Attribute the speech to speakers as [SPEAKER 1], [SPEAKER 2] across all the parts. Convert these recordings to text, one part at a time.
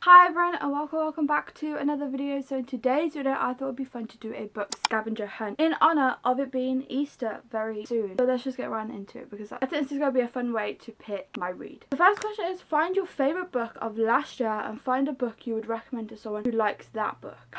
[SPEAKER 1] Hi everyone and welcome back to another video. So in today's video I thought it would be fun to do a book scavenger hunt in honour of it being Easter very soon. So let's just get right into it because I think this is going to be a fun way to pick my read. The first question is find your favourite book of last year and find a book you would recommend to someone who likes that book.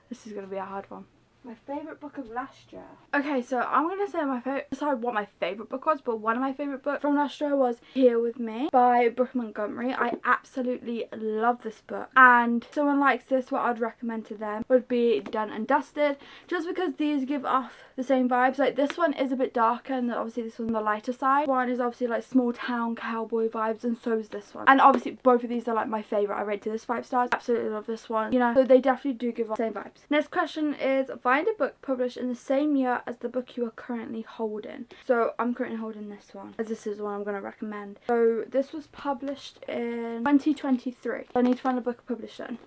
[SPEAKER 1] This is going to be a hard one. My favourite book of last year. Okay, so I'm going to say decide what my favourite book was, but one of my favourite books from last year was Here With Me by Brooke Montgomery. I absolutely love this book, and if someone likes this, what I'd recommend to them would be Done and Dusted, just because these give off the same vibes. Like this one is a bit darker and obviously this one's on the lighter side. One is obviously like small town cowboy vibes and so is this one. And obviously both of these are like my favourite. I rated this 5 stars. Absolutely love this one, you know, so they definitely do give off the same vibes. Next question is find a book published in the same year as the book you are currently holding. So I'm currently holding this one, as this is the one I'm going to recommend. So this was published in 2023. I need to find a book published then.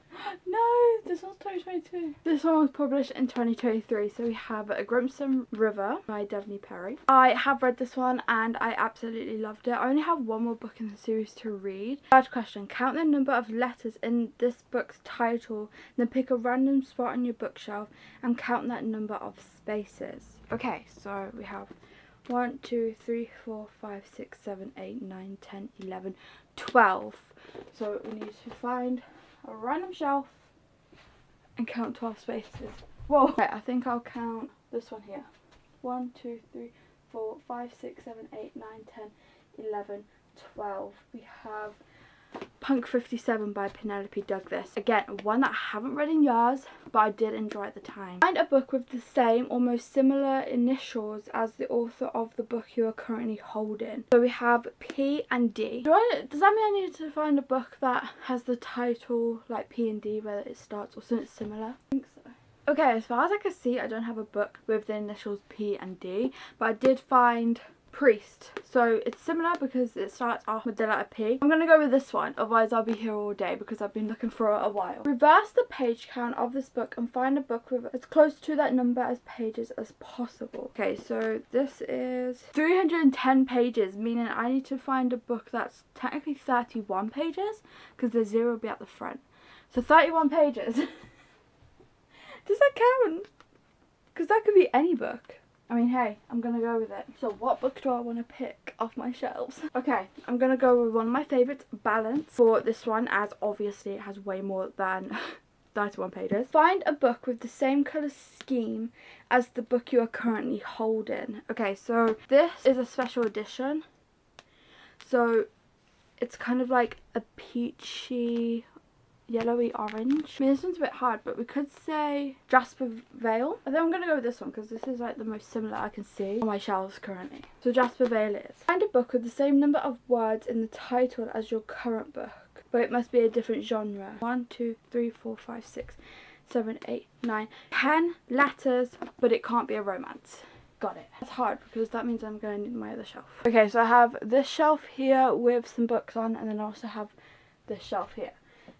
[SPEAKER 1] No, this one's 2022. This one was published in 2023. So we have A Grimsome River by Devney Perry. I have read this one and I absolutely loved it. I only have one more book in the series to read. Third question, count the number of letters in this book's title, then pick a random spot on your bookshelf and count that number of spaces. Okay, so we have 1, 2, 3, 4, 5, 6, 7, 8, 9, 10, 11, 12. So we need to find a random shelf and count 12 spaces. Whoa! Okay, I think I'll count this one here. 1, 2, 3, 4, 5, 6, 7, 8, 9, 10, 11, 12. We have Punk 57 by Penelope Douglas. Again, one that I haven't read in years, but I did enjoy at the time. Find a book with the same, almost similar initials as the author of the book you are currently holding. So we have P and D. Does that mean I need to find a book that has the title like P and D, whether it starts or something similar? I think so. Okay, as far as I can see, I don't have a book with the initials P and D, but I did find Priest. So it's similar because it starts off with the letter P. I'm going to go with this one, otherwise I'll be here all day because I've been looking for it a while. Reverse the page count of this book and find a book with as close to that number as pages as possible. Okay, so this is 310 pages, meaning I need to find a book that's technically 31 pages because the 0 will be at the front. So 31 pages. Does that count? Because that could be any book. I mean, hey, I'm going to go with it. So what book do I want to pick off my shelves? Okay, I'm going to go with one of my favourites, Balance, for this one, as obviously it has way more than 31 pages. Find a book with the same colour scheme as the book you are currently holding. Okay, so this is a special edition. So it's kind of like a peachy, yellowy orange. I mean, this one's a bit hard, but we could say Jasper Vale. I think I'm going to go with this one because this is like the most similar I can see on my shelves currently. So Jasper Vale is. Find a book with the same number of words in the title as your current book, but it must be a different genre. 1, 2, 3, 4, 5, 6, 7, 8, 9, 10 letters, but it can't be a romance. Got it. That's hard because that means I'm going to need my other shelf. Okay, so I have this shelf here with some books on, and then I also have this shelf here.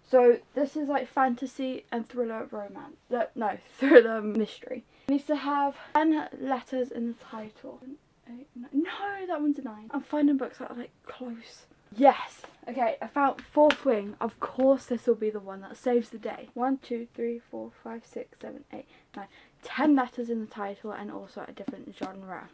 [SPEAKER 1] So this is like fantasy and thriller romance. No, thriller mystery. It needs to have 10 letters in the title. 8, 9. No, that one's a 9. I'm finding books that are like close. Yes. Okay, I found Fourth Wing. Of course this will be the one that saves the day. 1, 2, 3, 4, 5, 6, 7, 8, 9. 10 letters in the title and also a different genre.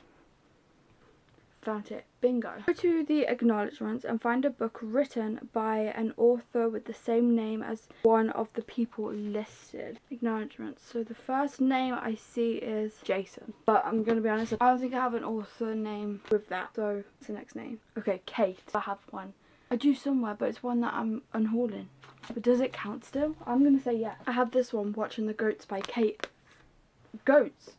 [SPEAKER 1] Found it. Bingo. Go to the acknowledgements and find a book written by an author with the same name as one of the people listed. Acknowledgements. So the first name I see is Jason, but I'm going to be honest, I don't think I have an author name with that, so it's the next name. Okay, Kate. I have one. I do somewhere, but it's one that I'm unhauling. But does it count still? I'm going to say yeah. I have this one, Watching the Goats by Kate. Goats?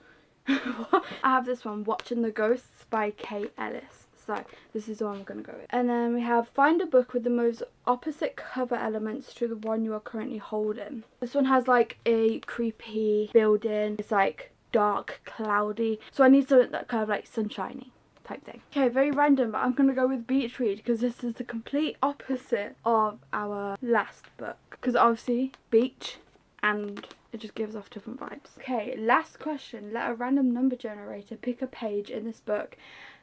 [SPEAKER 1] I have this one, Watching the Ghosts by Kate Ellis. So this is the one I'm going to go with. And then we have find a book with the most opposite cover elements to the one you are currently holding. This one has like a creepy building. It's like dark, cloudy. So I need something that kind of like sunshiny type thing. Okay, very random, but I'm going to go with Beach Read because this is the complete opposite of our last book. Because obviously beach and it just gives off different vibes. Okay, last question. Let a random number generator pick a page in this book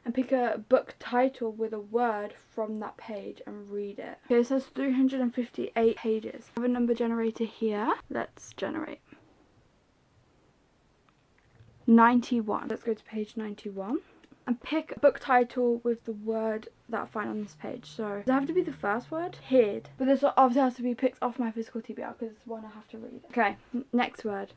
[SPEAKER 1] and pick a book title with a word from that page and read it. Okay, it says 358 pages. I have a number generator here. Let's generate 91. Let's go to page 91 and pick a book title with the word that I find on this page. So does it have to be the first word? Hid. But this obviously has to be picked off my physical TBR because it's one I have to read. Okay, next word.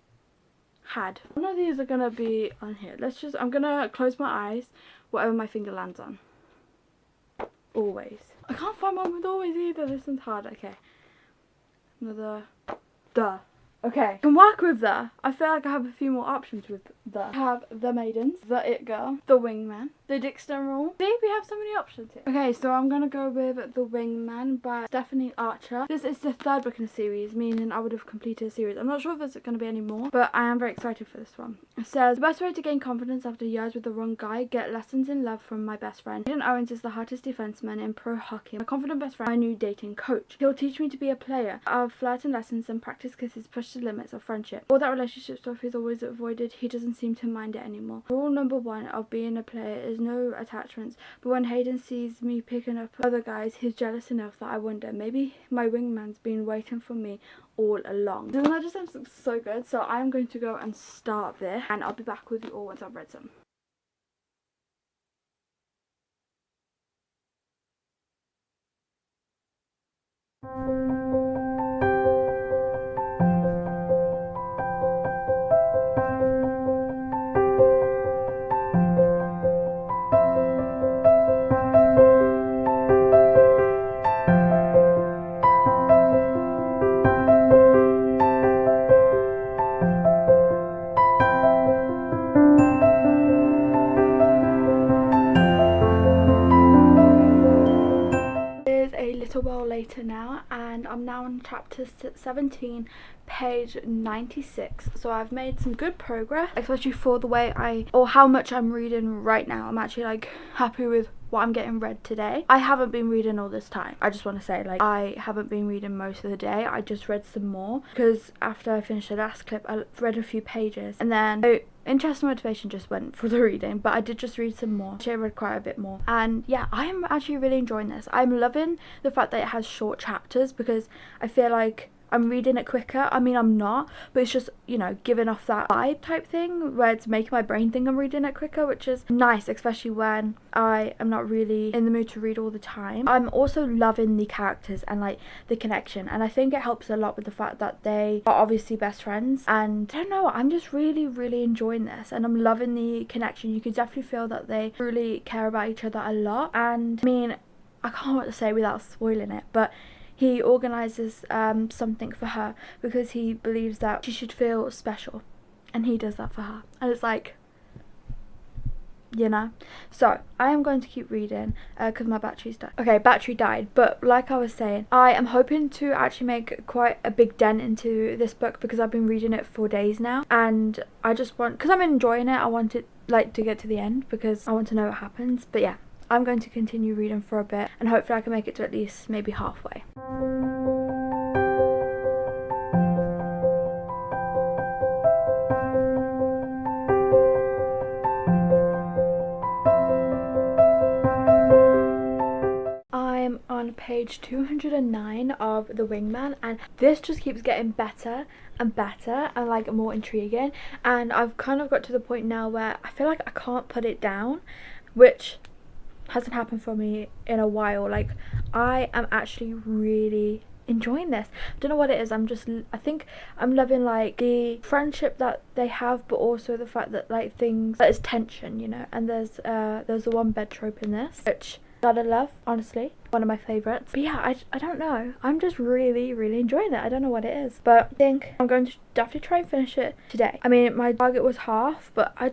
[SPEAKER 1] Had. None of these are gonna be on here. I'm gonna close my eyes, whatever my finger lands on. Always. I can't find one with always either. This one's hard. Okay. Another. Duh. Okay, I can work with the. I feel like I have a few more options with the. I have the maidens, the it girl, the wingman, the Dixon rule. See, we have so many options here. Okay, so I'm gonna go with the wingman by Stephanie Archer. This is the third book in the series, meaning I would have completed a series. I'm not sure if there's gonna be any more, but I am very excited for this one. It says, the best way to gain confidence after years with the wrong guy, get lessons in love from my best friend. Aiden Owens is the hottest defenseman in pro hockey. My confident best friend, my new dating coach. He'll teach me to be a player. I'll flirt and lessons and practice kisses, push the limits of friendship. All that relationship stuff he's always avoided, he doesn't seem to mind it anymore. Rule number 1 of being a player is no attachments, but when Hayden sees me picking up other guys, he's jealous enough that I wonder, maybe my wingman's been waiting for me all along. Doesn't that just sound so good? So I'm going to go and start this, and I'll be back with you all once I've read some. While later now, and I'm now on chapter 17, page 96. So I've made some good progress, especially for the way how much I'm reading right now. I'm actually like happy with what I'm getting read today. I haven't been reading all this time. I just want to say, like, I haven't been reading most of the day. I just read some more because after I finished the last clip, I read a few pages, and then interest and motivation just went for the reading, but I did just read some more. Actually, I read quite a bit more, and yeah, I am actually really enjoying this. I'm loving the fact that it has short chapters because I feel like I'm reading it quicker. I mean, I'm not, but it's just, you know, giving off that vibe type thing where it's making my brain think I'm reading it quicker, which is nice, especially when I am not really in the mood to read all the time. I'm also loving the characters and like the connection, and I think it helps a lot with the fact that they are obviously best friends, and I don't know, I'm just really enjoying this, and I'm loving the connection. You can definitely feel that they really care about each other a lot, and I mean, I can't know what to say without spoiling it, but he organises something for her because he believes that she should feel special, and he does that for her, and it's like, you know. So I am going to keep reading because my battery's died. Okay, battery died, but like I was saying, I am hoping to actually make quite a big dent into this book because I've been reading it for days now, and I just want, because I'm enjoying it, I want it like to get to the end because I want to know what happens. But yeah, I'm going to continue reading for a bit, and hopefully I can make it to at least maybe halfway. I'm on page 209 of The Wingman, and this just keeps getting better and better and like more intriguing, and I've kind of got to the point now where I feel like I can't put it down, which hasn't happened for me in a while. Like, I am actually really enjoying this. I don't know what it is. I think I'm loving like the friendship that they have, but also the fact that like things, that is tension, you know, and there's the one bed trope in this, which gotta love, honestly, one of my favorites. But yeah, I don't know, I'm just really enjoying it. I don't know what it is, but I think I'm going to definitely try and finish it today. I mean, my target was half, but I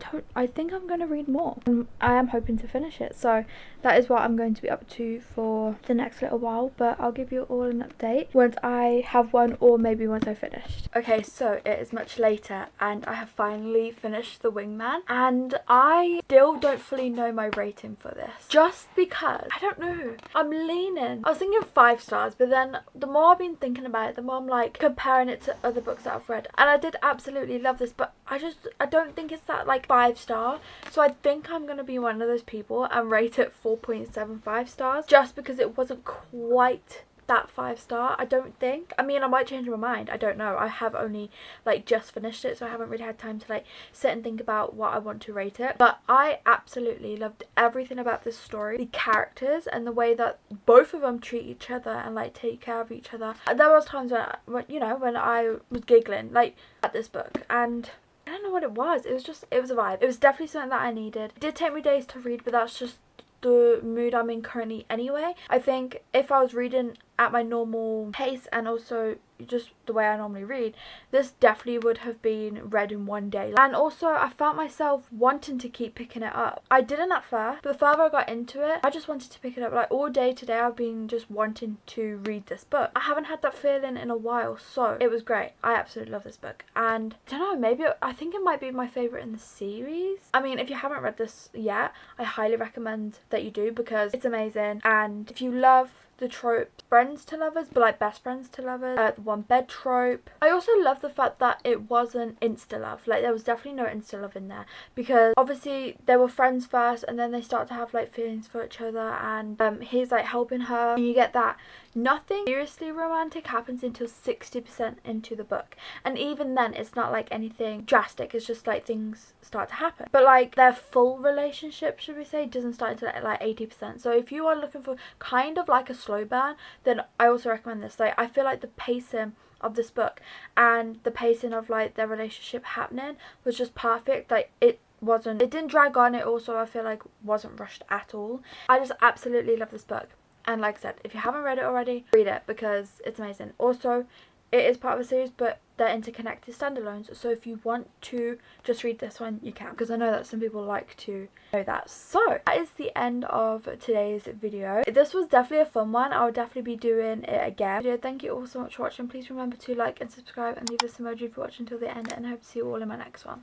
[SPEAKER 1] think I'm going to read more, and I am hoping to finish it. So that is what I'm going to be up to for the next little while, but I'll give you all an update once I have one, or maybe once I've finished. Okay, so it is much later, and I have finally finished The Wingman, and I still don't fully know my rating for this, just because I don't know, I'm I was thinking 5 stars, but then the more I've been thinking about it, the more I'm like comparing it to other books that I've read, and I did absolutely love this, but I don't think it's that like 5-star. So I think I'm gonna be one of those people and rate it 4.75 stars, just because it wasn't quite that 5-star. I don't think. I mean, I might change my mind, I don't know. I have only like just finished it, so I haven't really had time to like sit and think about what I want to rate it, but I absolutely loved everything about this story, the characters and the way that both of them treat each other and like take care of each other. There was times when you know, when I was giggling like at this book, and I don't know what it was. It was a vibe. It was definitely something that I needed. It did take me days to read, but that's just the mood I'm in currently anyway. I think if I was reading at my normal pace and also just the way I normally read, this definitely would have been read in one day. And also I found myself wanting to keep picking it up. I didn't at first, but the further I got into it, I just wanted to pick it up. Like all day today I've been just wanting to read this book. I haven't had that feeling in a while, so it was great. I absolutely love this book, and I don't know, maybe I think it might be my favourite in the series. I mean, if you haven't read this yet, I highly recommend that you do, because it's amazing. And if you love the trope friends to lovers, but like best friends to lovers, the one bed trope. I also love the fact that it wasn't insta love. Like there was definitely no insta love in there, because obviously they were friends first and then they start to have like feelings for each other, and he's like helping her, and you get that nothing seriously romantic happens until 60% into the book, and even then it's not like anything drastic. It's just like things start to happen, but like their full relationship, should we say, doesn't start until like 80%. So if you are looking for kind of like a slow burn, then I also recommend this. Like I feel like the pacing of this book and the pacing of like their relationship happening was just perfect. Like it didn't drag on. It also, I feel like, wasn't rushed at all. I just absolutely love this book, and like I said, if you haven't read it already, read it, because it's amazing. Also, it is part of a series, but they're interconnected standalones, so if you want to just read this one, you can, because I know that some people like to know that. So that is the end of today's video. This was definitely a fun one. I'll definitely be doing it again. Thank you all so much for watching. Please remember to like and subscribe and leave this emoji if you're watching until the end, and I hope to see you all in my next one.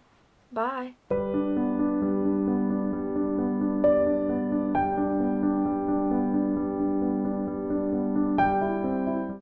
[SPEAKER 1] Bye.